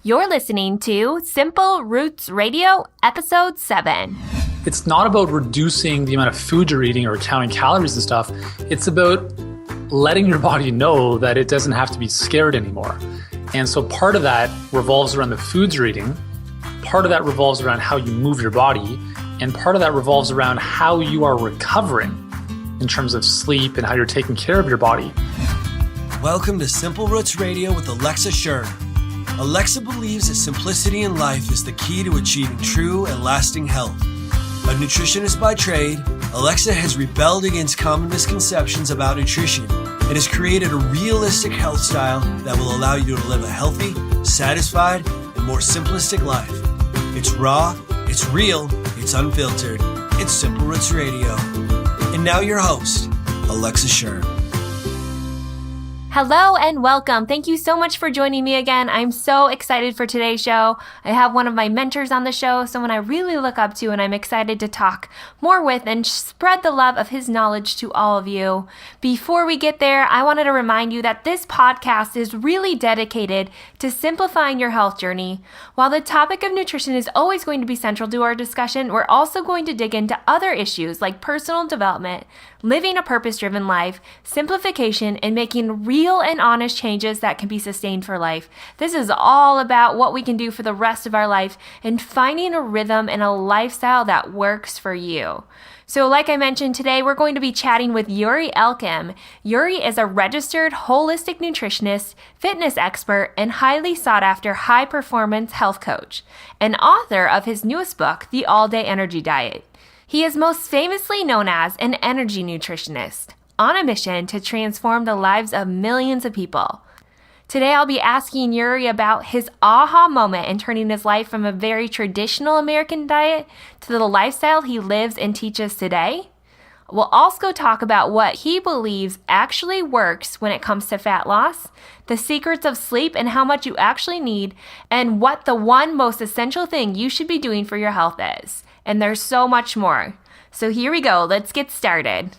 You're listening to Simple Roots Radio, Episode 7. It's not about reducing the amount of food you're eating or counting calories and stuff. It's about letting your body know that it doesn't have to be scared anymore. And so part of that revolves around the foods you're eating. Part of that revolves around how you move your body. And part of that revolves around how you are recovering in terms of sleep and how you're taking care of your body. Welcome to Simple Roots Radio with Alexa Shern. Alexa believes that simplicity in life is the key to achieving true and lasting health. A nutritionist by trade, Alexa has rebelled against common misconceptions about nutrition and has created a realistic health style that will allow you to live a healthy, satisfied, and more simplistic life. It's raw, it's real, it's unfiltered. It's Simple Roots Radio. And now your host, Alexa Shern. Hello and welcome. Thank you so much for joining me again. I'm so excited for today's show. I have one of my mentors on the show, someone I really look up to, and I'm excited to talk more with and spread the love of his knowledge to all of you. Before we get there, I wanted to remind you that this podcast is really dedicated to simplifying your health journey. While the topic of nutrition is always going to be central to our discussion, we're also going to dig into other issues like personal development, living a purpose-driven life, simplification, and making real and honest changes that can be sustained for life. This is all about what we can do for the rest of our life and finding a rhythm and a lifestyle that works for you. So like I mentioned, today we're going to be chatting with Yuri Elkaim. Yuri is a registered holistic nutritionist, fitness expert, and highly sought after high-performance health coach, and author of his newest book, The All-Day Energy Diet. He is most famously known as an energy nutritionist, on a mission to transform the lives of millions of people. Today, I'll be asking Yuri about his aha moment in turning his life from a very traditional American diet to the lifestyle he lives and teaches today. We'll also talk about what he believes actually works when it comes to fat loss, the secrets of sleep and how much you actually need, and what the one most essential thing you should be doing for your health is. And there's so much more. So here we go. Let's get started.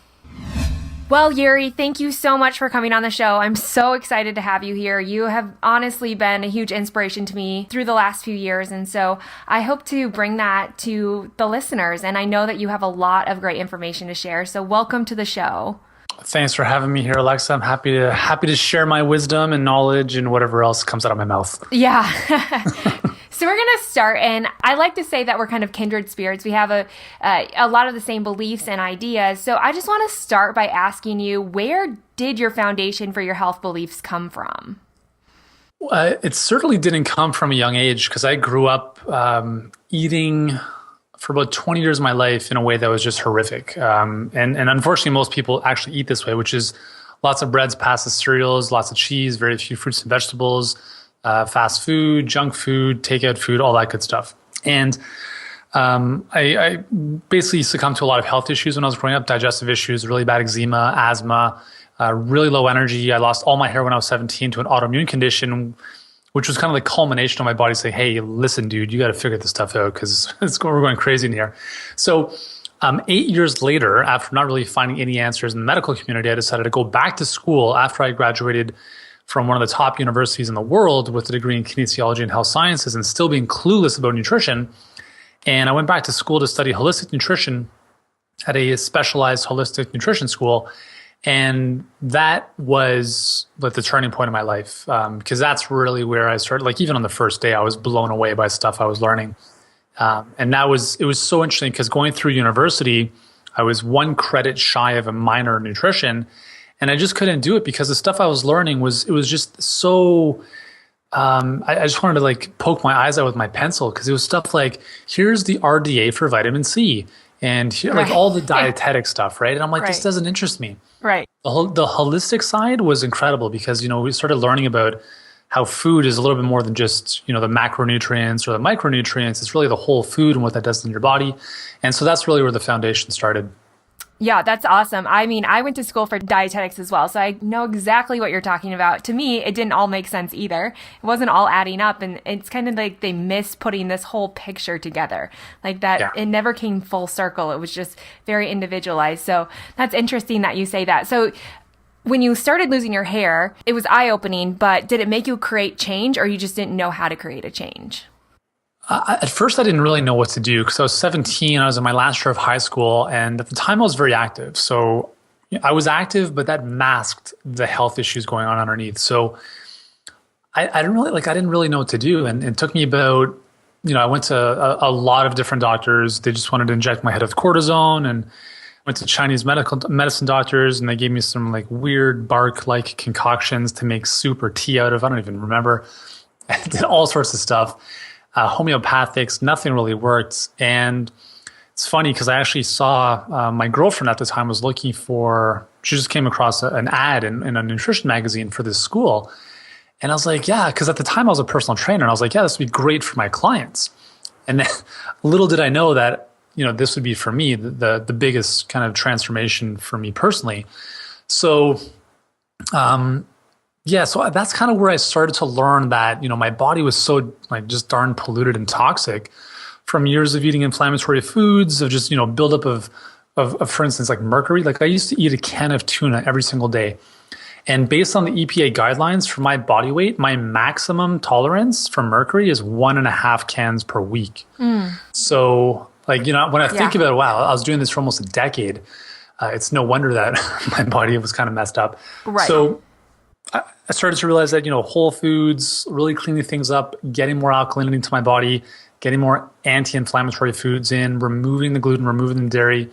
Well, Yuri, thank you so much for coming on the show. I'm so excited to have you here. You have honestly been a huge inspiration to me through the last few years. And so I hope to bring that to the listeners. And I know that you have a lot of great information to share. So welcome to the show. Thanks for having me here, Alexa. I'm happy to share my wisdom and knowledge and whatever else comes out of my mouth. Yeah. So we're going to start, and I like to say that we're kind of kindred spirits. We have a lot of the same beliefs and ideas. So I just want to start by asking you, where did your foundation for your health beliefs come from? It certainly didn't come from a young age because I grew up eating for about 20 years of my life in a way that was just horrific. And unfortunately, most people actually eat this way, which is lots of breads, pastas, cereals, lots of cheese, very few fruits and vegetables, fast food, junk food, takeout food, all that good stuff. And I basically succumbed to a lot of health issues when I was growing up, digestive issues, really bad eczema, asthma, really low energy. I lost all my hair when I was 17 to an autoimmune condition, which was kind of the culmination of my body saying, hey, listen, dude, you got to figure this stuff out because we're going crazy in here. So 8 years later, after not really finding any answers in the medical community, I decided to go back to school after I graduated from one of the top universities in the world with a degree in kinesiology and health sciences and still being clueless about nutrition. And I went back to school to study holistic nutrition at a specialized holistic nutrition school. And that was like the turning point in my life because that's really where I started. Like even on the first day, I was blown away by stuff I was learning. And it was so interesting because going through university, I was 1 credit shy of a minor in nutrition. And I just couldn't do it because the stuff I was learning was just so, I just wanted to like poke my eyes out with my pencil because it was stuff like, here's the RDA for vitamin C and here, like all the dietetic stuff, right? And I'm like, this doesn't interest me. Right. The holistic side was incredible because, we started learning about how food is a little bit more than just, the macronutrients or the micronutrients. It's really the whole food and what that does in your body. And so that's really where the foundation started. Yeah, that's awesome. I mean, I went to school for dietetics as well, so I know exactly what you're talking about. To me, it didn't all make sense either. It wasn't all adding up, and it's kind of like they miss putting this whole picture together. Like that, It never came full circle. It was just very individualized. So that's interesting that you say that. So when you started losing your hair, it was eye-opening, but did it make you create change, or you just didn't know how to create a change? At first, I didn't really know what to do because I was 17. I was in my last year of high school. And at the time, I was very active. So I was active, but that masked the health issues going on underneath. So I didn't really know what to do. And it took me about, I went to a lot of different doctors. They just wanted to inject my head with cortisone, and went to Chinese medicine doctors, and they gave me some like weird bark-like concoctions to make soup or tea out of. I don't even remember. I did all sorts of stuff. Homeopathics, nothing really worked. And it's funny because I actually saw my girlfriend at the time was looking for, she just came across an ad in a nutrition magazine for this school. And I was like, yeah, because at the time I was a personal trainer, and I was like, yeah, this would be great for my clients. And then, little did I know that, this would be for me the biggest kind of transformation for me personally. So, so that's kind of where I started to learn that, my body was so like just darn polluted and toxic from years of eating inflammatory foods, of just, buildup of, for instance, like mercury. Like I used to eat a can of tuna every single day. And based on the EPA guidelines for my body weight, my maximum tolerance for mercury is 1.5 cans per week. So like, when I think about it, wow, I was doing this for almost a decade. It's no wonder that my body was kind of messed up. Right. So I started to realize that, whole foods, really cleaning things up, getting more alkalinity into my body, getting more anti-inflammatory foods in, removing the gluten, removing the dairy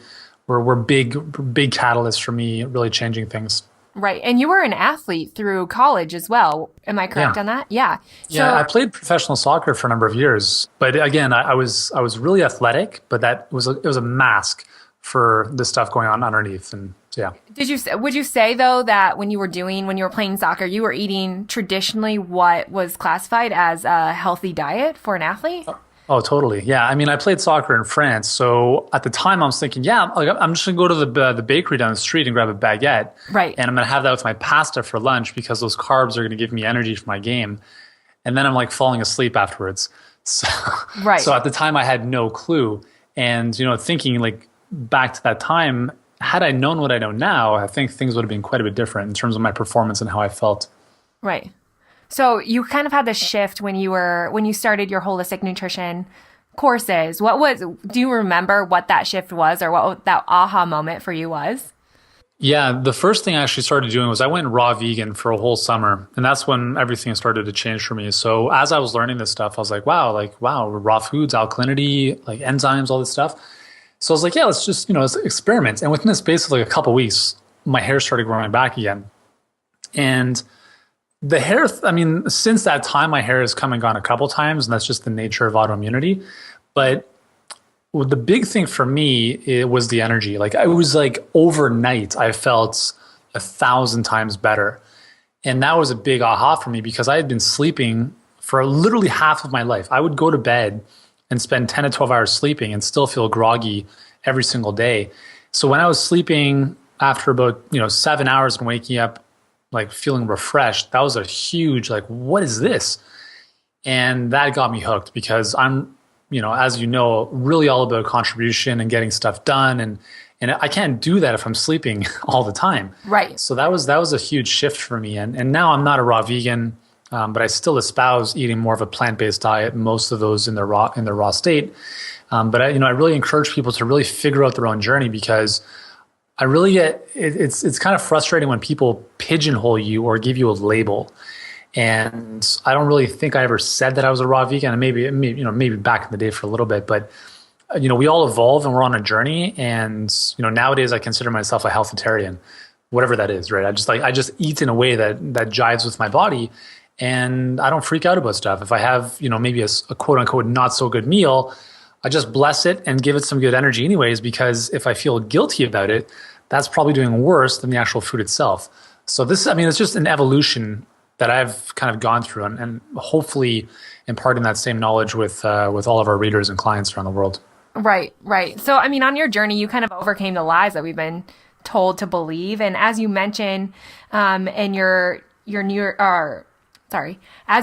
were big catalysts for me really changing things. Right. And you were an athlete through college as well. Am I correct on that? Yeah. Yeah, I played professional soccer for a number of years. But again, I was really athletic, but it was a mask for the stuff going on underneath. And yeah. Would you say though that when you were playing soccer, you were eating traditionally what was classified as a healthy diet for an athlete? Oh, totally. Yeah. I mean, I played soccer in France. So at the time I was thinking, I'm just going to go to the bakery down the street and grab a baguette. Right. And I'm going to have that with my pasta for lunch because those carbs are going to give me energy for my game. And then I'm like falling asleep afterwards. So, right. So at the time I had no clue. And, thinking like back to that time, had I known what I know now, I think things would have been quite a bit different in terms of my performance and how I felt. Right. So you kind of had this shift when you started your holistic nutrition courses. Do you remember what that shift was, or what that aha moment for you was? Yeah, the first thing I actually started doing was I went raw vegan for a whole summer, and that's when everything started to change for me. So as I was learning this stuff, I was like, wow, raw foods, alkalinity, like enzymes, all this stuff. So I was like, yeah, let's just, let's experiment. And within the space of like a couple of weeks, my hair started growing back again. And the hair, since that time, my hair has come and gone a couple times, and that's just the nature of autoimmunity. But the big thing for me, it was the energy. Like it was like overnight, I felt 1,000 times better. And that was a big aha for me because I had been sleeping for literally half of my life. I would go to bed and spend 10 to 12 hours sleeping and still feel groggy every single day. So when I was sleeping after about 7 hours and waking up like feeling refreshed, that was a huge like, what is this? And that got me hooked because I'm, as really all about contribution and getting stuff done, and I can't do that if I'm sleeping all the time. Right. So that was a huge shift for me, and now I'm not a raw vegan, but I still espouse eating more of a plant-based diet. Most of those in their raw state, but I really encourage people to really figure out their own journey because I really get it's kind of frustrating when people pigeonhole you or give you a label. And I don't really think I ever said that I was a raw vegan, and maybe back in the day for a little bit, but we all evolve and we're on a journey. And nowadays I consider myself a healthitarian, whatever that is, right? I just eat in a way that jives with my body, and I don't freak out about stuff. If I have maybe a quote unquote not so good meal, I just bless it and give it some good energy anyways, because if I feel guilty about it, that's probably doing worse than the actual food itself. So it's just an evolution that I've kind of gone through, and hopefully imparting that same knowledge with all of our readers and clients around the world. Right. So, on your journey, you kind of overcame the lies that we've been told to believe. And as you mentioned as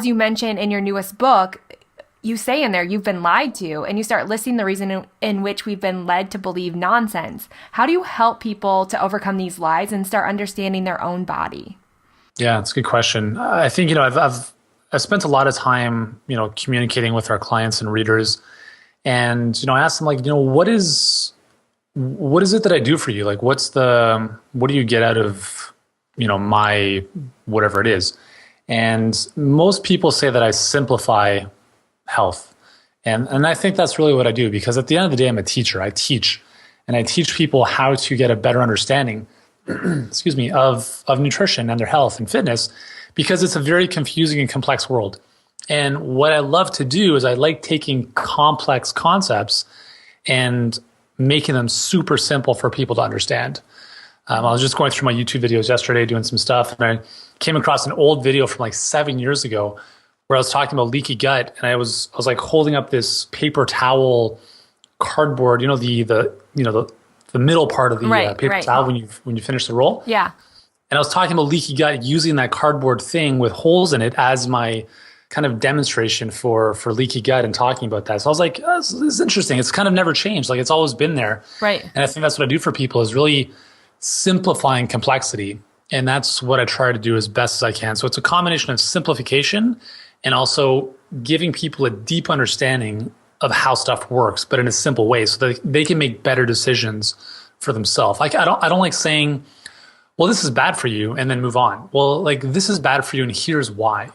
you mentioned in your newest book, you say in there, you've been lied to, and you start listing the reason in which we've been led to believe nonsense. How do you help people to overcome these lies and start understanding their own body? Yeah, it's a good question. I think, I've spent a lot of time, communicating with our clients and readers. And, I asked them what is it that I do for you? Like, what do you get out of, my, whatever it is? And most people say that I simplify health. And I think that's really what I do, because at the end of the day, I'm a teacher. I teach people how to get a better understanding, excuse me, of nutrition and their health and fitness, because it's a very confusing and complex world. And what I love to do is I like taking complex concepts and making them super simple for people to understand. I was just going through my YouTube videos yesterday, doing some stuff, and I came across an old video from like 7 years ago where I was talking about leaky gut, and I was like holding up this paper towel cardboard, the middle part of the paper towel when you finish the roll. Yeah. And I was talking about leaky gut using that cardboard thing with holes in it as my kind of demonstration for leaky gut and talking about that. So I was like, oh, this is interesting. It's kind of never changed. Like, it's always been there. Right. And I think that's what I do for people, is really simplifying complexity. And that's what I try to do as best as I can. So it's a combination of simplification and also giving people a deep understanding of how stuff works, but in a simple way, so that they can make better decisions for themselves. Like, I don't like saying, well, this is bad for you, and then move on. Well, like, this is bad for you, and here's why.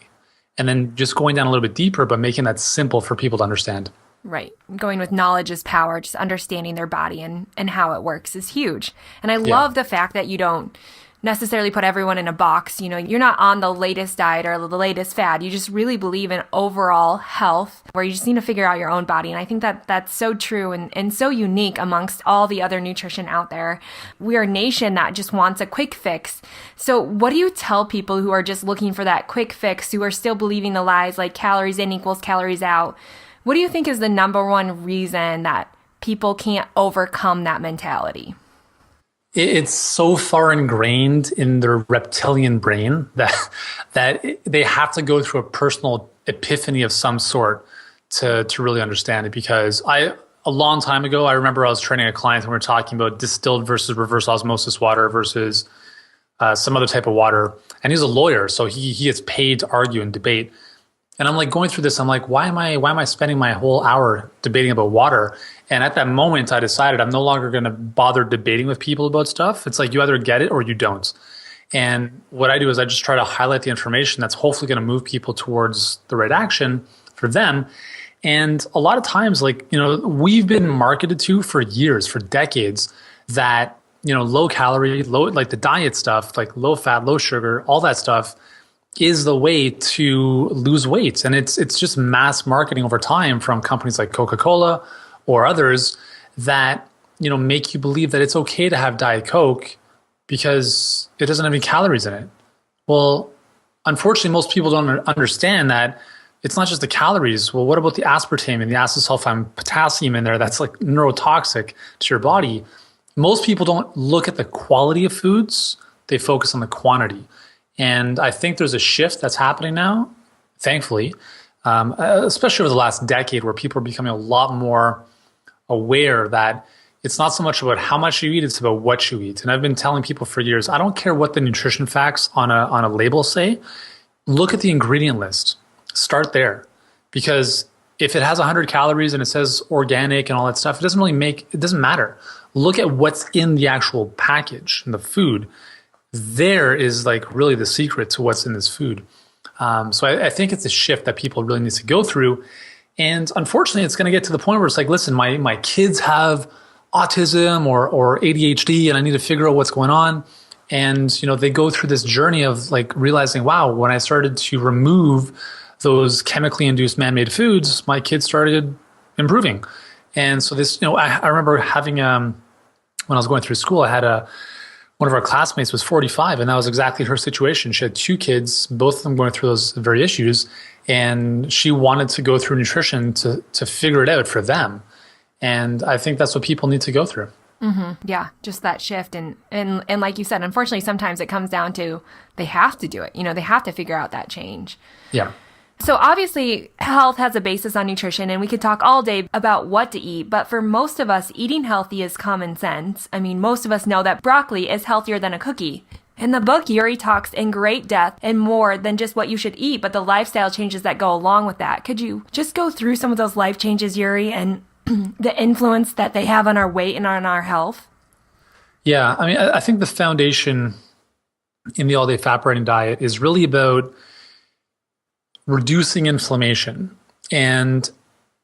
And then just going down a little bit deeper, but making that simple for people to understand. Right. Going with knowledge is power. Just understanding their body and how it works is huge. And I love the fact that you don't necessarily put everyone in a box. You're not on the latest diet or the latest fad. You just really believe in overall health, where you just need to figure out your own body. And I think that that's so true and so unique amongst all the other nutrition out there. We are a nation that just wants a quick fix. So what do you tell people who are just looking for that quick fix, who are still believing the lies like calories in equals calories out? What do you think is the number one reason that people can't overcome that mentality? It's so far ingrained in their reptilian brain that they have to go through a personal epiphany of some sort to really understand it. Because a long time ago, I remember I was training a client and we were talking about distilled versus reverse osmosis water versus some other type of water. And he's a lawyer, so he gets paid to argue and debate. And I'm like going through this. I'm like, why am I spending my whole hour debating about water? And at that moment, I decided I'm no longer going to bother debating with people about stuff. It's like, you either get it or you don't. And what I do is I just try to highlight the information that's hopefully going to move people towards the right action for them. And a lot of times, we've been marketed to for years, for decades, that, low calorie, like the diet stuff, like low fat, low sugar, all that stuff is the way to lose weight. And it's just mass marketing over time from companies like Coca-Cola or others that, make you believe that it's okay to have Diet Coke because it doesn't have any calories in it. Well, unfortunately, most people don't understand that it's not just the calories. Well, what about the aspartame and the acesulfame potassium in there that's like neurotoxic to your body? Most people don't look at the quality of foods. They focus on the quantity. And I think there's a shift that's happening now, thankfully, especially over the last decade, where people are becoming a lot more aware that it's not so much about how much you eat, it's about what you eat. And I've been telling people for years, I don't care what the nutrition facts on a label say. Look at the ingredient list. Start there. Because if it has 100 calories and it says organic and all that stuff, it doesn't matter. Look at what's in the actual package and the food. There is like really the secret to what's in this food. So I think it's a shift that people really need to go through. And unfortunately, it's going to get to the point where it's like, listen, my kids have autism or ADHD, and I need to figure out what's going on. And, they go through this journey of like realizing, wow, when I started to remove those chemically induced man-made foods, my kids started improving. And so this, I remember having, when I was going through school, I had one of our classmates was 45, and that was exactly her situation. She had 2 kids, both of them going through those very issues, and she wanted to go through nutrition to figure it out for them. And I think that's what people need to go through. Mm-hmm. Yeah, just that shift. And like you said, unfortunately, sometimes it comes down to they have to do it. They have to figure out that change. Yeah. So obviously, health has a basis on nutrition, and we could talk all day about what to eat, but for most of us, eating healthy is common sense. I mean, most of us know that broccoli is healthier than a cookie. In the book, Yuri talks in great depth and more than just what you should eat, but the lifestyle changes that go along with that. Could you just go through some of those life changes, Yuri, and the influence that they have on our weight and on our health? Yeah, I mean, I think the foundation in the all-day fat-burning diet is really about reducing inflammation. And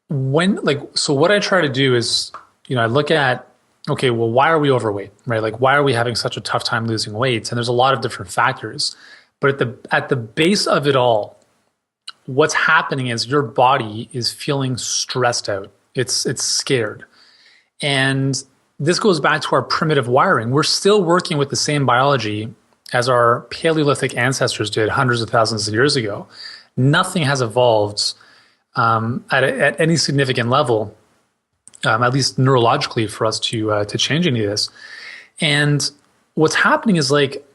so what I try to do is, I look at, okay, well, why are we overweight, right? Like, why are we having such a tough time losing weight? And there's a lot of different factors. But at the base of it all, what's happening is your body is feeling stressed out. It's scared. And this goes back to our primitive wiring. We're still working with the same biology as our Paleolithic ancestors did hundreds of thousands of years ago. Nothing has evolved at any significant level, at least neurologically, for us to change any of this. And what's happening is, like,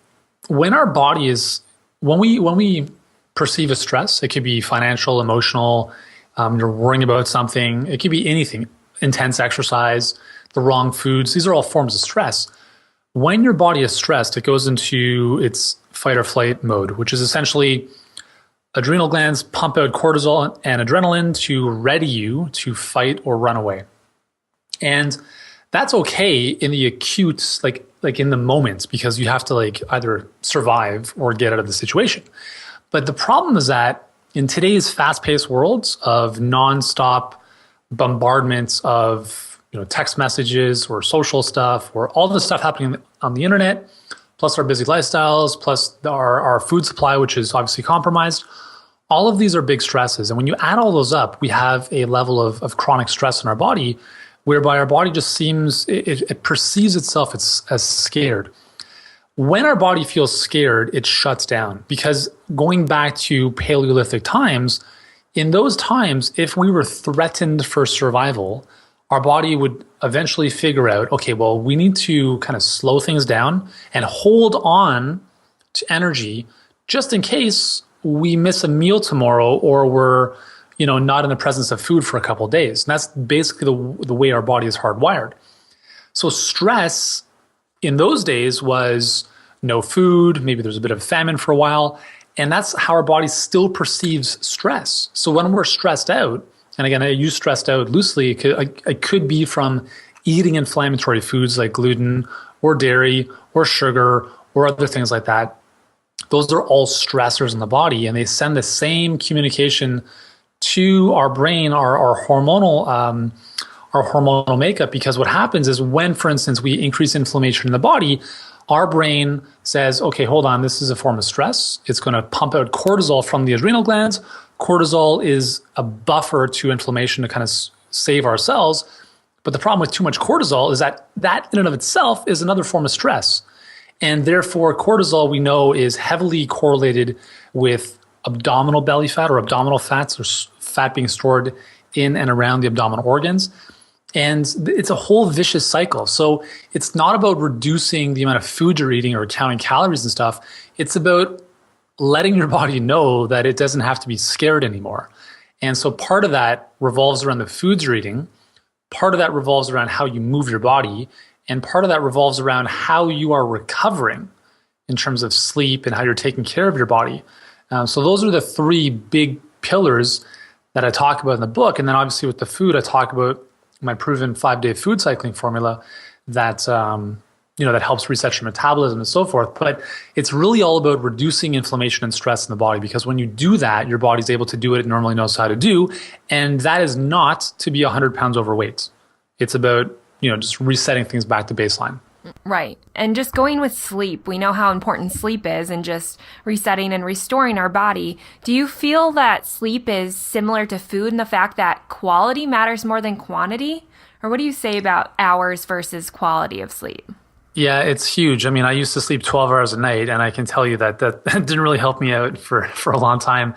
when our body is, when we perceive a stress, it could be financial, emotional, you're worrying about something, it could be anything, intense exercise, the wrong foods. These are all forms of stress. When your body is stressed, it goes into its fight or flight mode, which is essentially adrenal glands pump out cortisol and adrenaline to ready you to fight or run away. And that's okay in the acute, like in the moment, because you have to either survive or get out of the situation. But the problem is that in today's fast-paced worlds of nonstop bombardments of text messages or social stuff or all the stuff happening on the internet, plus our busy lifestyles, plus our food supply, which is obviously compromised, all of these are big stresses. And when you add all those up, we have a level of chronic stress in our body whereby our body just seems, it perceives itself as scared. When our body feels scared, it shuts down. Because going back to Paleolithic times, in those times, if we were threatened for survival, our body would eventually figure out, okay, well, we need to kind of slow things down and hold on to energy just in case we miss a meal tomorrow or we're not in the presence of food for a couple of days. And that's basically the way our body is hardwired. So stress in those days was no food, maybe there's a bit of famine for a while, and that's how our body still perceives stress. So when we're stressed out, and again, I use stressed out loosely, it could be from eating inflammatory foods like gluten or dairy or sugar or other things like that. Those are all stressors in the body, and they send the same communication to our brain, our hormonal makeup. Because what happens is when, for instance, we increase inflammation in the body, our brain says, okay, hold on, this is a form of stress. It's going to pump out cortisol from the adrenal glands. Cortisol is a buffer to inflammation to kind of save our cells. But the problem with too much cortisol is that in and of itself is another form of stress. And therefore, cortisol, we know, is heavily correlated with abdominal belly fat or abdominal fats, or fat being stored in and around the abdominal organs. And it's a whole vicious cycle. So it's not about reducing the amount of food you're eating or counting calories and stuff. It's about letting your body know that it doesn't have to be scared anymore. And so part of that revolves around the foods you're eating. Part of that revolves around how you move your body. And part of that revolves around how you are recovering in terms of sleep and how you're taking care of your body. So those are the three big pillars that I talk about in the book. And then obviously with the food, I talk about my proven 5-day food cycling formula that that helps reset your metabolism and so forth. But it's really all about reducing inflammation and stress in the body, because when you do that, your body's able to do what it normally knows how to do. And that is not to be 100 pounds overweight. It's about just resetting things back to baseline. Right. And just going with sleep, we know how important sleep is, and just resetting and restoring our body. Do you feel that sleep is similar to food in the fact that quality matters more than quantity? Or what do you say about hours versus quality of sleep? Yeah, it's huge. I mean, I used to sleep 12 hours a night, and I can tell you that didn't really help me out for a long time.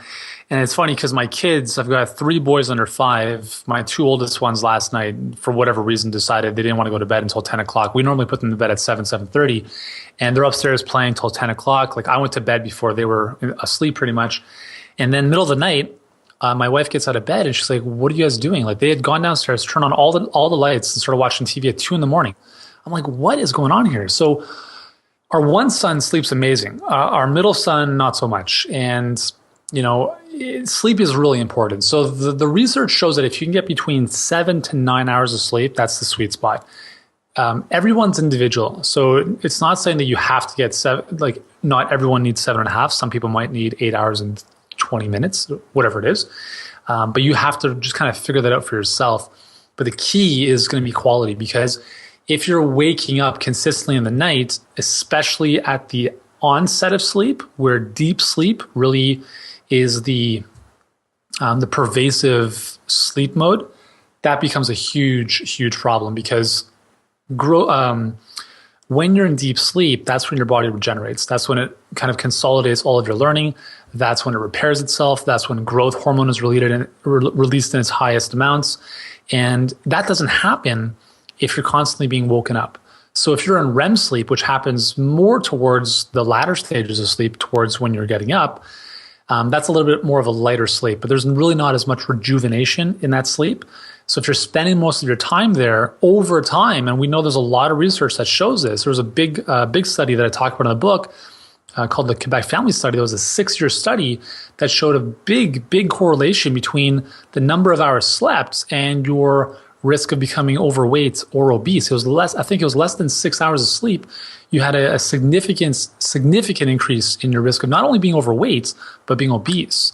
And it's funny because my kids, I've got 3 boys under 5. My 2 oldest ones last night, for whatever reason, decided they didn't want to go to bed until 10 o'clock. We normally put them to bed at 7:30, and they're upstairs playing till 10 o'clock. Like, I went to bed before they were asleep pretty much. And then middle of the night, my wife gets out of bed and she's like, "What are you guys doing?" Like they had gone downstairs, turned on all the lights, and started watching TV at 2 a.m. I'm like, "What is going on here?" So our one son sleeps amazing. Our middle son, not so much. And, sleep is really important. So the research shows that if you can get between 7 to 9 hours of sleep, that's the sweet spot. Everyone's individual. So it's not saying that you have to get 7, like not everyone needs 7.5. Some people might need 8 hours and 20 minutes, whatever it is. But you have to just kind of figure that out for yourself. But the key is going to be quality, because if you're waking up consistently in the night, especially at the onset of sleep, where deep sleep really is the pervasive sleep mode, that becomes a huge, huge problem, because when you're in deep sleep, that's when your body regenerates. That's when it kind of consolidates all of your learning. That's when it repairs itself. That's when growth hormone is released in its highest amounts. And that doesn't happen if you're constantly being woken up. So if you're in REM sleep, which happens more towards the latter stages of sleep, towards when you're getting up, that's a little bit more of a lighter sleep, but there's really not as much rejuvenation in that sleep. So if you're spending most of your time there over time, and we know there's a lot of research that shows this. There was a big study that I talked about in the book called the Quebec Family Study. There was a 6-year study that showed a big correlation between the number of hours slept and your risk of becoming overweight or obese. I think it was less than 6 hours of sleep. You had a significant increase in your risk of not only being overweight, but being obese.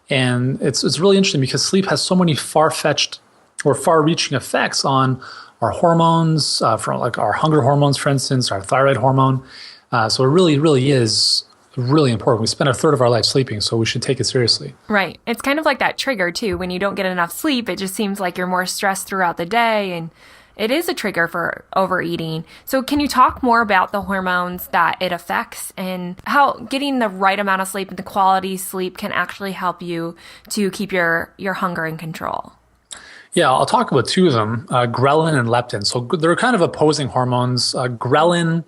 And it's really interesting, because sleep has so many far-fetched or far-reaching effects on our hormones, from like our hunger hormones, for instance, our thyroid hormone. So it really, really is really important. We spend a third of our life sleeping, so we should take it seriously. Right. It's kind of like that trigger too. When you don't get enough sleep, it just seems like you're more stressed throughout the day, and it is a trigger for overeating. So can you talk more about the hormones that it affects, and how getting the right amount of sleep and the quality sleep can actually help you to keep your hunger in control? Yeah, I'll talk about two of them, ghrelin and leptin. So they're kind of opposing hormones. Ghrelin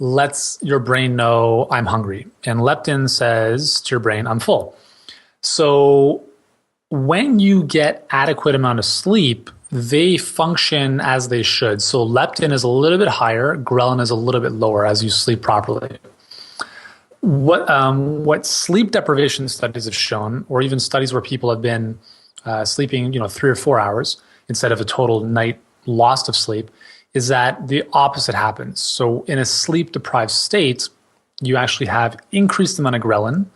lets your brain know I'm hungry, and leptin says to your brain, I'm full. So when you get adequate amount of sleep, they function as they should. So leptin is a little bit higher, ghrelin is a little bit lower as you sleep properly. What sleep deprivation studies have shown, or even studies where people have been sleeping 3 or 4 hours instead of a total night lost of sleep, is that the opposite happens. So in a sleep-deprived state, you actually have increased amount of ghrelin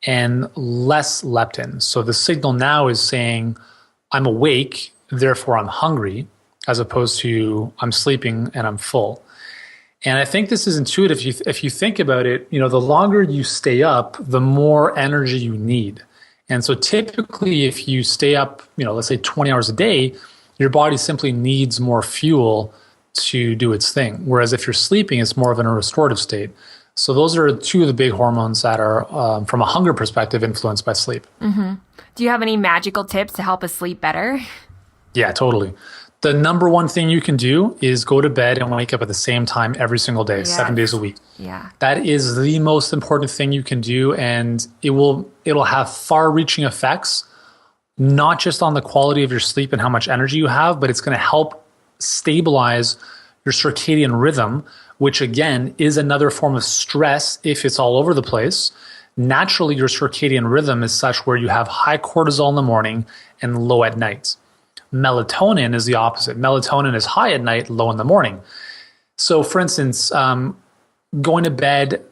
and less leptin. So the signal now is saying, I'm awake, therefore I'm hungry, as opposed to I'm sleeping and I'm full. And I think this is intuitive. If you think about it, the longer you stay up, the more energy you need. And so typically if you stay up, let's say 20 hours a day, your body simply needs more fuel to do its thing. Whereas if you're sleeping, it's more of in a restorative state. So those are two of the big hormones that are, from a hunger perspective, influenced by sleep. Mm-hmm. Do you have any magical tips to help us sleep better? Yeah, totally. The number one thing you can do is go to bed and wake up at the same time every single day, 7 days a week. Yeah. That is the most important thing you can do, and it'll have far-reaching effects, not just on the quality of your sleep and how much energy you have, but it's going to help stabilize your circadian rhythm, which again is another form of stress if it's all over the place. Naturally, your circadian rhythm is such where you have high cortisol in the morning and low at night. Melatonin is the opposite. Melatonin is high at night, low in the morning. So for instance, going to bed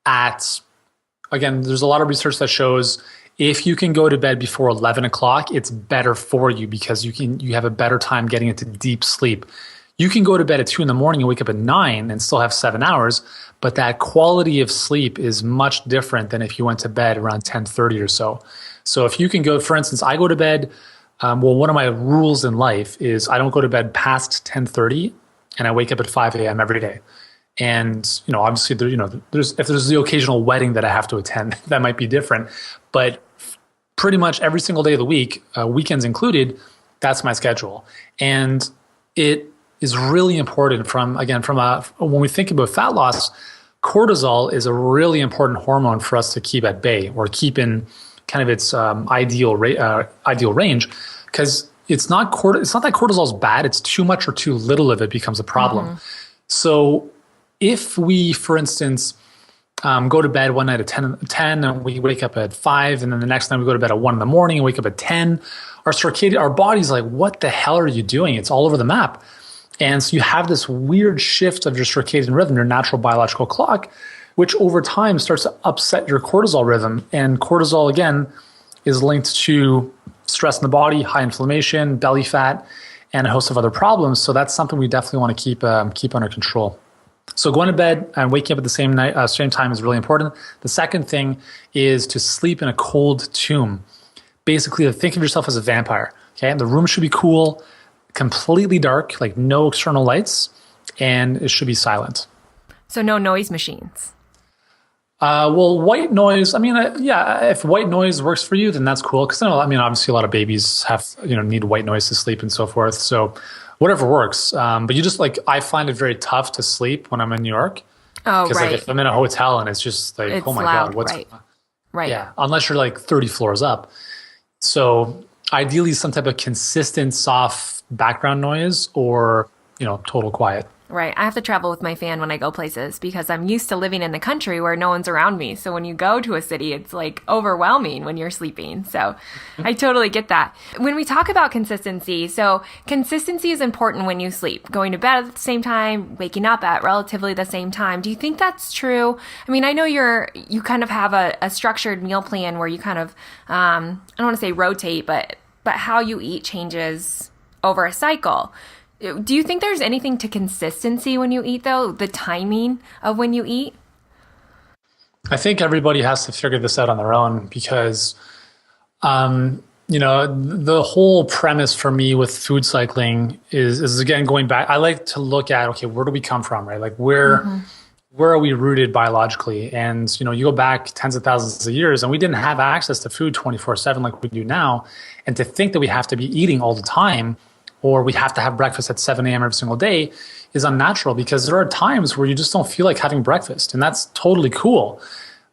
again, there's a lot of research that shows if you can go to bed before 11 o'clock, it's better for you, because you have a better time getting into deep sleep. You can go to bed at 2 a.m. and wake up at 9 and still have 7 hours, but that quality of sleep is much different than if you went to bed around 10:30 or so. So if you can go, for instance, I go to bed, one of my rules in life is I don't go to bed past 10:30, and I wake up at 5 a.m. every day. And, obviously, if there's the occasional wedding that I have to attend, that might be different. But pretty much every single day of the week, weekends included, that's my schedule. And it is really important when we think about fat loss, cortisol is a really important hormone for us to keep at bay or keep in kind of its ideal range, because it's not that cortisol is bad. It's too much or too little of it becomes a problem. So if we, for instance, go to bed one night at 10 and we wake up at 5, and then the next night we go to bed at 1 in the morning and wake up at 10, our body's like, what the hell are you doing? It's all over the map. And so you have this weird shift of your circadian rhythm, your natural biological clock, which over time starts to upset your cortisol rhythm. And cortisol, again, is linked to stress in the body, high inflammation, belly fat, and a host of other problems. So that's something we definitely want to keep under control. So going to bed and waking up at the same time is really important. The second thing is to sleep in a cold tomb. Basically, think of yourself as a vampire. Okay, and the room should be cool, completely dark, like no external lights, and it should be silent. So no noise machines. Well, white noise. I mean, if white noise works for you, then that's cool. Because obviously, a lot of babies need white noise to sleep and so forth. So whatever works. But you just I find it very tough to sleep when I'm in New York. Oh, right. Because if I'm in a hotel and it's just like, it's oh my loud, God, what's right? Yeah, unless you're 30 floors up. So ideally, some type of consistent, soft background noise or total quiet. Right. I have to travel with my fan when I go places because I'm used to living in the country where no one's around me. So when you go to a city, it's overwhelming when you're sleeping. So I totally get that. When we talk about consistency, so consistency is important when you sleep. Going to bed at the same time, waking up at relatively the same time. Do you think that's true? I mean, I know you kind of have a structured meal plan where you kind of, I don't want to say rotate, but how you eat changes over a cycle. Do you think there's anything to consistency when you eat, though? The timing of when you eat? I think everybody has to figure this out on their own because, the whole premise for me with food cycling is again, going back, I like to look at, okay, where do we come from, right? Like where are we rooted biologically? And, you go back tens of thousands of years and we didn't have access to food 24/7 like we do now. And to think that we have to be eating all the time, or we have to have breakfast at 7 a.m. every single day is unnatural because there are times where you just don't feel like having breakfast. And that's totally cool.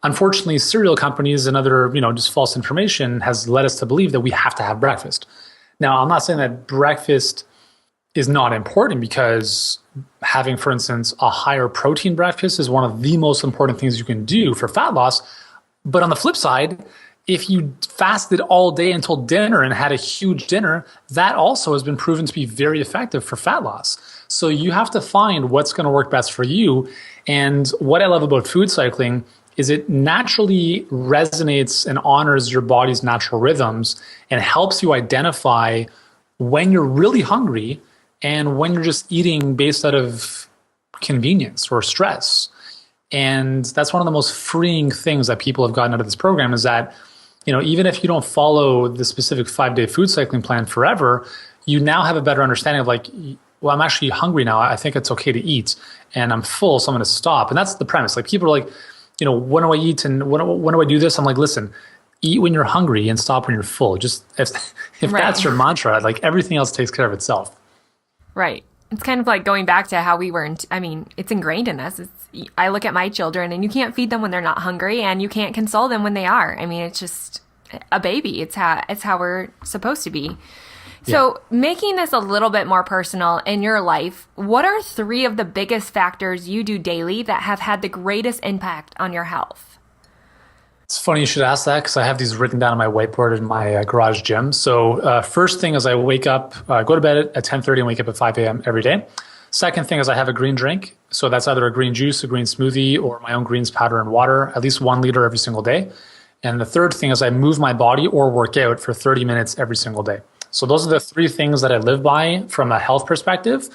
Unfortunately, cereal companies and other, just false information has led us to believe that we have to have breakfast. Now, I'm not saying that breakfast is not important because having, for instance, a higher protein breakfast is one of the most important things you can do for fat loss. But on the flip side, if you fasted all day until dinner and had a huge dinner, that also has been proven to be very effective for fat loss. So you have to find what's going to work best for you. And what I love about food cycling is it naturally resonates and honors your body's natural rhythms and helps you identify when you're really hungry and when you're just eating based out of convenience or stress. And that's one of the most freeing things that people have gotten out of this program is that even if you don't follow the specific 5-day food cycling plan forever, you now have a better understanding of well, I'm actually hungry now. I think it's okay to eat and I'm full, so I'm going to stop. And that's the premise. People are like, when do I eat and when do I do this? I'm like, listen, eat when you're hungry and stop when you're full. Just if Right. That's your mantra, everything else takes care of itself. Right. It's kind of like going back to how we weren't, it's ingrained in us. I look at my children and you can't feed them when they're not hungry and you can't console them when they are. It's just a baby. It's how we're supposed to be. So making this a little bit more personal in your life, what are 3 of the biggest factors you do daily that have had the greatest impact on your health? It's funny you should ask that because I have these written down on my whiteboard in my garage gym. So first thing is I wake up, go to bed at 10:30 and wake up at 5 a.m. every day. Second thing is I have a green drink. So that's either a green juice, a green smoothie, or my own greens powder and water, at least 1 liter every single day. And the third thing is I move my body or work out for 30 minutes every single day. So those are the 3 things that I live by from a health perspective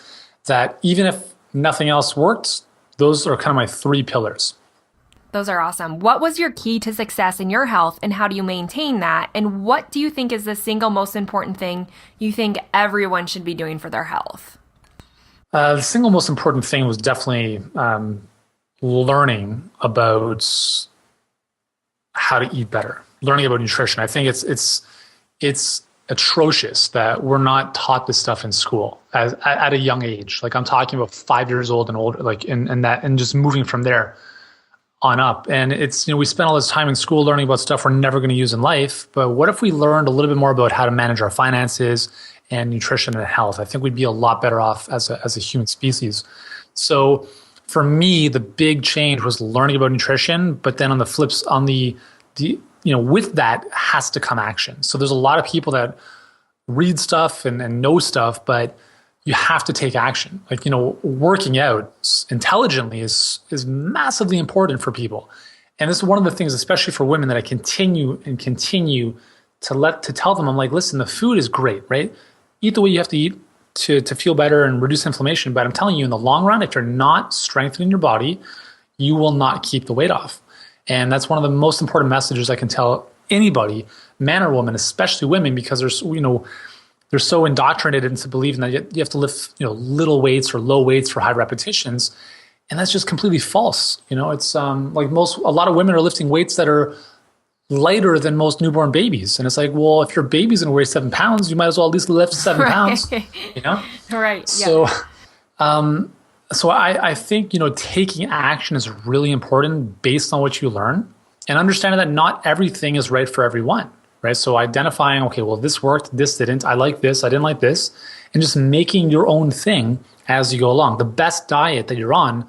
that even if nothing else worked, those are kind of my 3 pillars. Those are awesome. What was your key to success in your health and how do you maintain that? And what do you think is the single most important thing you think everyone should be doing for their health? The single most important thing was definitely learning about how to eat better, learning about nutrition. I think it's atrocious that we're not taught this stuff in school at a young age. I'm talking about 5 years old and older, and just moving from there. on up. And it's, we spend all this time in school learning about stuff we're never going to use in life. But what if we learned a little bit more about how to manage our finances and nutrition and health? I think we'd be a lot better off as a human species. So for me, the big change was learning about nutrition, but then on the flips, with that has to come action. So there's a lot of people that read stuff and know stuff, but you have to take action. Like, working out intelligently is massively important for people. And this is one of the things, especially for women, that I continue to tell them. I'm like, listen, the food is great, right? Eat the way you have to eat to feel better and reduce inflammation. But I'm telling you, in the long run, if you're not strengthening your body, you will not keep the weight off. And that's one of the most important messages I can tell anybody, man or woman, especially women, because they're so indoctrinated into believing that you have to lift, little weights or low weights for high repetitions. And that's just completely false. It's like a lot of women are lifting weights that are lighter than most newborn babies. And it's like, well, if your baby's going to weigh 7 pounds, you might as well at least lift 7 pounds, Right. Yeah. So I think, taking action is really important based on what you learn, and understanding that not everything is right for everyone. Right. So identifying, okay, well, this worked, this didn't, I like this, I didn't like this, and just making your own thing as you go along. The best diet that you're on,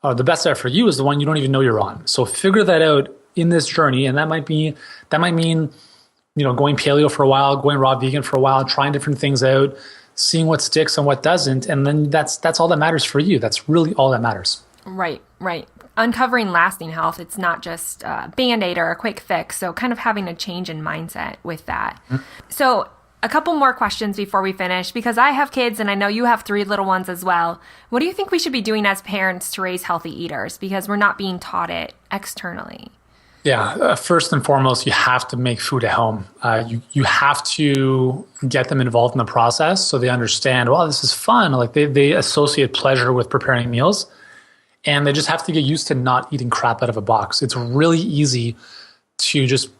or the best diet for you, is the one you don't even know you're on. So figure that out in this journey. And that might mean, going paleo for a while, going raw vegan for a while, trying different things out, seeing what sticks and what doesn't. And then that's all that matters for you. That's really all that matters. Right. Uncovering lasting health, it's not just a Band-Aid or a quick fix. So kind of having a change in mindset with that. Mm-hmm. So a couple more questions before we finish, because I have kids and I know you have 3 little ones as well. What do you think we should be doing as parents to raise healthy eaters? Because we're not being taught it externally. Yeah. First and foremost, you have to make food at home. You have to get them involved in the process so they understand, well, this is fun. Like they associate pleasure with preparing meals. And they just have to get used to not eating crap out of a box. It's really easy to just,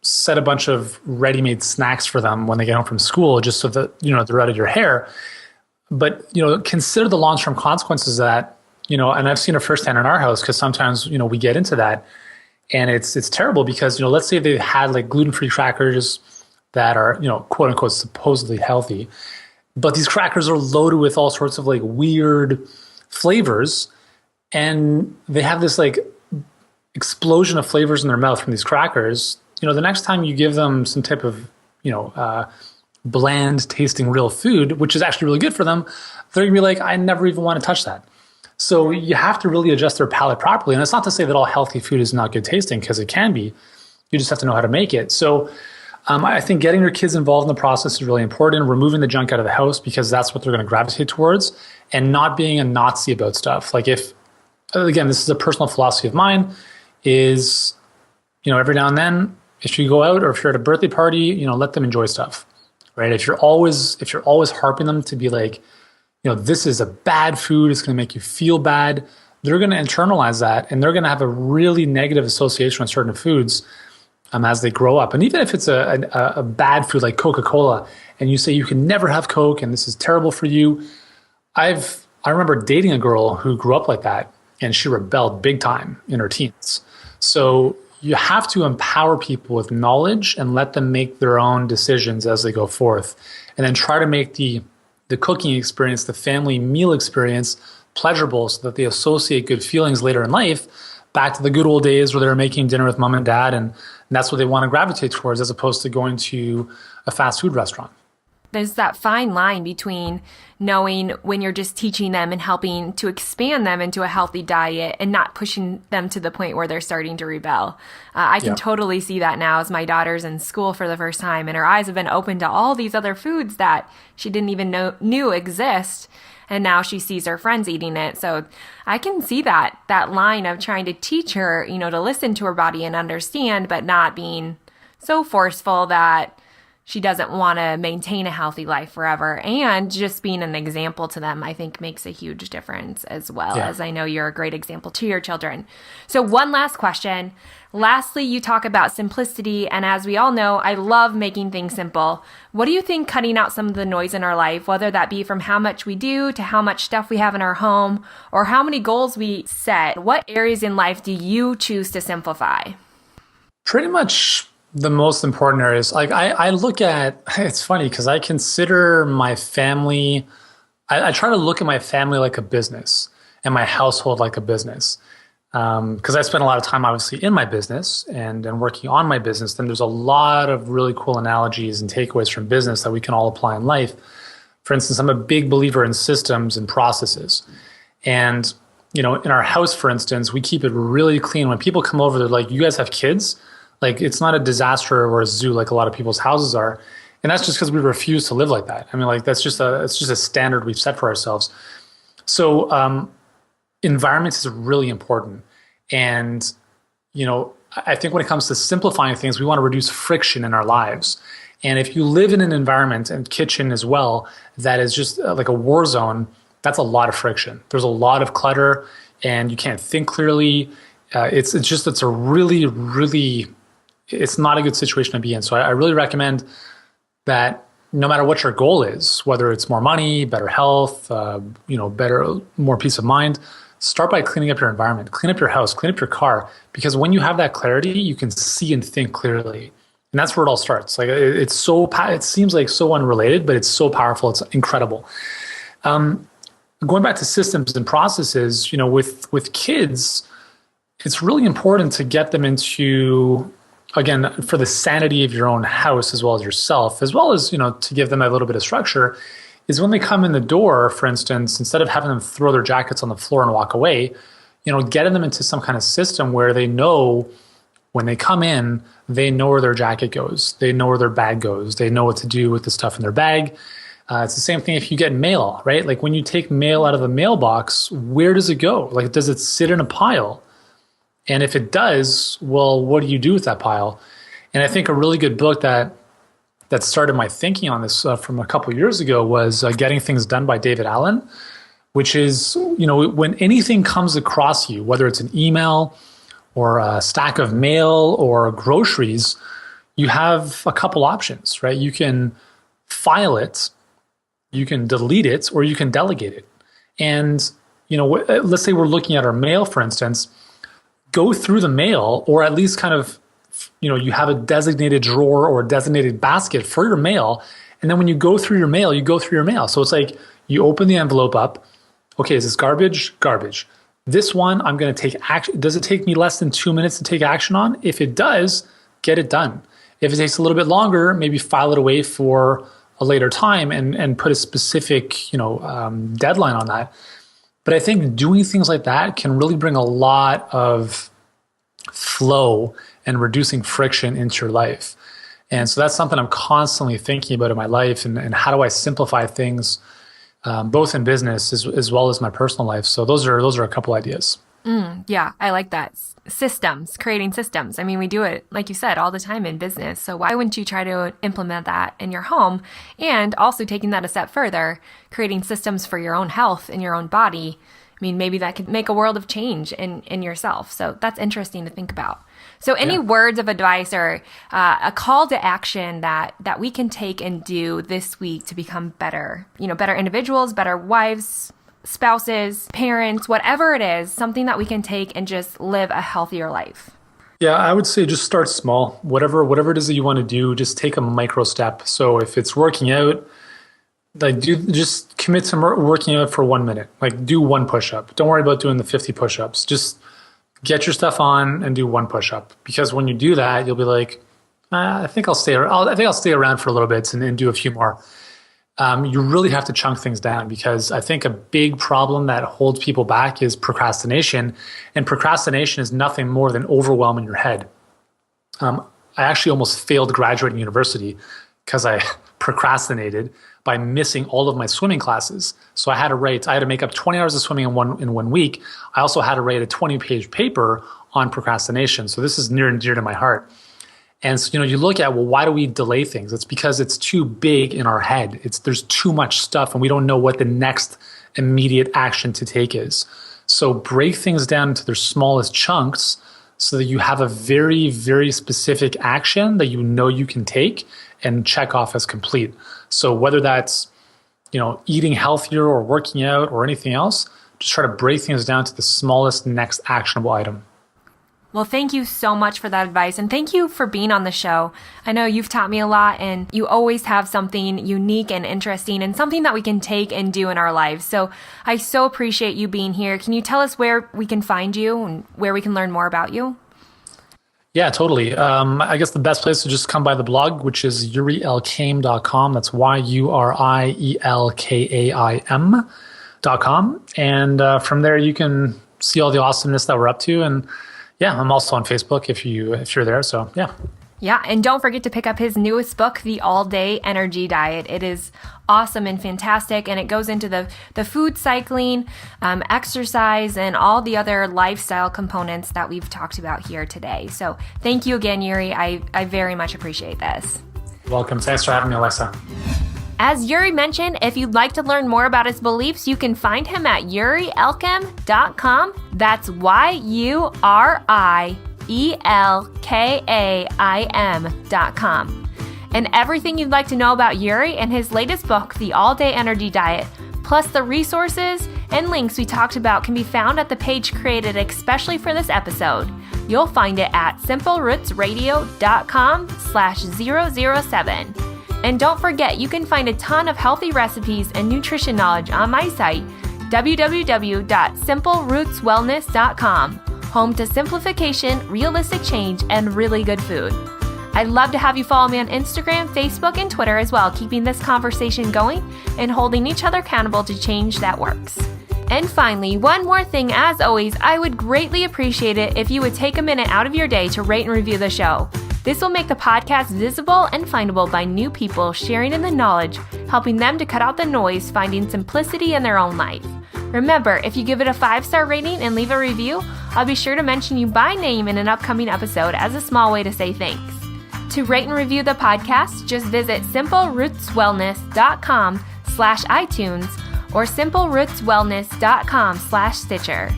set a bunch of ready-made snacks for them when they get home from school, just so that, they're out of your hair. But, consider the long-term consequences of that, and I've seen it firsthand in our house, because sometimes, we get into that. And it's terrible because, let's say they had like gluten-free crackers that are, quote unquote, supposedly healthy. But these crackers are loaded with all sorts of like weird flavors, and they have this like explosion of flavors in their mouth from these crackers. The next time you give them some type of, bland tasting real food, which is actually really good for them, they're gonna be like, I never even want to touch that. So you have to really adjust their palate properly. And it's not to say that all healthy food is not good tasting, because it can be. You just have to know how to make it. So I think getting your kids involved in the process is really important. Removing the junk out of the house, because that's what they're going to gravitate towards, and not being a Nazi about stuff. Like again, this is a personal philosophy of mine, is, every now and then, if you go out or if you're at a birthday party, let them enjoy stuff, right? If you're always harping them to be like, this is a bad food, it's going to make you feel bad, they're going to internalize that, and they're going to have a really negative association with certain foods as they grow up. And even if it's a bad food like Coca-Cola, and you say you can never have Coke and this is terrible for you. I remember dating a girl who grew up like that, and she rebelled big time in her teens. So you have to empower people with knowledge and let them make their own decisions as they go forth. And then try to make the cooking experience, the family meal experience, pleasurable, so that they associate good feelings later in life back to the good old days where they were making dinner with mom and dad, and that's what they want to gravitate towards, as opposed to going to a fast food restaurant. There's that fine line between knowing when you're just teaching them and helping to expand them into a healthy diet and not pushing them to the point where they're starting to rebel. I can totally see that now, as my daughter's in school for the first time, and her eyes have been open to all these other foods that she didn't even knew exist. And now she sees her friends eating it. So I can see that line of trying to teach her, to listen to her body and understand, but not being so forceful that she doesn't want to maintain a healthy life forever. And just being an example to them, I think makes a huge difference as well, as I know you're a great example to your children. So one last question. Lastly, you talk about simplicity. And as we all know, I love making things simple. What do you think cutting out some of the noise in our life, whether that be from how much we do to how much stuff we have in our home or how many goals we set, what areas in life do you choose to simplify? Pretty much the most important areas. Like I look at, it's funny because I consider my family, I try to look at my family like a business and my household like a business. Because I spend a lot of time obviously in my business and working on my business, then there's a lot of really cool analogies and takeaways from business that we can all apply in life. For instance, I'm a big believer in systems and processes. And, in our house, for instance, we keep it really clean. When people come over, they're like, you guys have kids? Like, it's not a disaster or a zoo like a lot of people's houses are. And that's just because we refuse to live like that. I mean, like, it's just a standard we've set for ourselves. So environment is really important. And, I think when it comes to simplifying things, we want to reduce friction in our lives. And if you live in an environment and kitchen as well, that is just like a war zone, that's a lot of friction. There's a lot of clutter and you can't think clearly. It's a really, really, it's not a good situation to be in. So I really recommend that no matter what your goal is, whether it's more money, better health, more peace of mind, start by cleaning up your environment, clean up your house, clean up your car, because when you have that clarity, you can see and think clearly. And that's where it all starts. Like it seems like so unrelated, but it's so powerful. It's incredible. Going back to systems and processes, with kids, it's really important to get them into, again, for the sanity of your own house as well as yourself, as well as, to give them a little bit of structure, is when they come in the door, for instance, instead of having them throw their jackets on the floor and walk away, getting them into some kind of system where they know when they come in, they know where their jacket goes. They know where their bag goes. They know what to do with the stuff in their bag. It's the same thing if you get mail, right? Like when you take mail out of the mailbox, where does it go? Like, does it sit in a pile? And if it does, well, what do you do with that pile? And I think a really good book that started my thinking on this from a couple of years ago was Getting Things Done by David Allen, which is, when anything comes across you, whether it's an email or a stack of mail or groceries, you have a couple options, right? You can file it, you can delete it, or you can delegate it. And, let's say we're looking at our mail, for instance, go through the mail, or at least kind of, you have a designated drawer or a designated basket for your mail. And then when you go through your mail, you go through your mail. So it's like you open the envelope up. Okay, is this garbage? Garbage. This one, I'm going to take action. Does it take me less than 2 minutes to take action on? If it does, get it done. If it takes a little bit longer, maybe file it away for a later time and put a specific, deadline on that. But I think doing things like that can really bring a lot of flow and reducing friction into your life. And so that's something I'm constantly thinking about in my life and how do I simplify things, both in business as well as my personal life. So those are a couple ideas. Yeah, I like that. Systems, creating systems. I mean, we do it, like you said, all the time in business. So why wouldn't you try to implement that in your home? And also taking that a step further, creating systems for your own health in your own body. I mean, maybe that could make a world of change in yourself. So that's interesting to think about. So any words of advice or a call to action that we can take and do this week to become better, better individuals, better wives, spouses, parents, whatever it is, something that we can take and just live a healthier life? Yeah, I would say just start small. Whatever it is that you want to do, just take a micro step. So if it's working out, just commit to working out for 1 minute. Like do one push-up. Don't worry about doing the 50 push-ups. Just get your stuff on and do one push-up. Because when you do that, you'll be like, I think I'll stay around for a little bit and do a few more. You really have to chunk things down because I think a big problem that holds people back is procrastination. And procrastination is nothing more than overwhelm in your head. I actually almost failed graduating university because I procrastinated by missing all of my swimming classes. So I had to make up 20 hours of swimming in one week. I also had to write a 20-page paper on procrastination. So this is near and dear to my heart. And so, you look at, well, why do we delay things? It's because it's too big in our head. There's too much stuff and we don't know what the next immediate action to take is. So break things down into their smallest chunks so that you have a very, very specific action that you can take and check off as complete. So whether that's, eating healthier or working out or anything else, just try to break things down to the smallest next actionable item. Well, thank you so much for that advice, and thank you for being on the show. I know you've taught me a lot, and you always have something unique and interesting and something that we can take and do in our lives. So I so appreciate you being here. Can you tell us where we can find you and where we can learn more about you? Yeah, totally. I guess the best place to just come by the blog, which is yurielkaim.com. That's YURIELKAIM.com. And from there, you can see all the awesomeness that we're up to. And yeah, I'm also on Facebook if you're there. So yeah. Yeah, and don't forget to pick up his newest book, The All-Day Energy Diet. It is awesome and fantastic, and it goes into the food cycling, exercise, and all the other lifestyle components that we've talked about here today. So thank you again, Yuri. I very much appreciate this. You're welcome. Thanks for having me, Alexa. As Yuri mentioned, if you'd like to learn more about his beliefs, you can find him at yurielkaim.com. That's YURIELKAIM.com. And everything you'd like to know about Yuri and his latest book, The All-Day Energy Diet, plus the resources and links we talked about can be found at the page created especially for this episode. You'll find it at simplerootsradio.com/007. And don't forget, you can find a ton of healthy recipes and nutrition knowledge on my site, www.simplerootswellness.com, home to simplification, realistic change, and really good food. I'd love to have you follow me on Instagram, Facebook, and Twitter as well, keeping this conversation going and holding each other accountable to change that works. And finally, one more thing, as always, I would greatly appreciate it if you would take a minute out of your day to rate and review the show. This will make the podcast visible and findable by new people sharing in the knowledge, helping them to cut out the noise, finding simplicity in their own life. Remember, if you give it a 5-star rating and leave a review, I'll be sure to mention you by name in an upcoming episode as a small way to say thanks. To rate and review the podcast, just visit simplerootswellness.com/iTunes or simplerootswellness.com/Stitcher.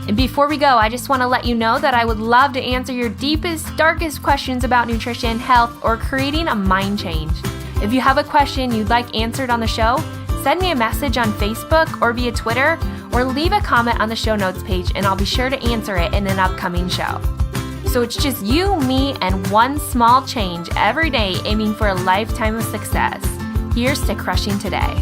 And before we go, I just want to let you know that I would love to answer your deepest, darkest questions about nutrition, health, or creating a mind change. If you have a question you'd like answered on the show, send me a message on Facebook or via Twitter, or leave a comment on the show notes page, and I'll be sure to answer it in an upcoming show. So it's just you, me, and one small change every day, aiming for a lifetime of success. Here's to crushing today.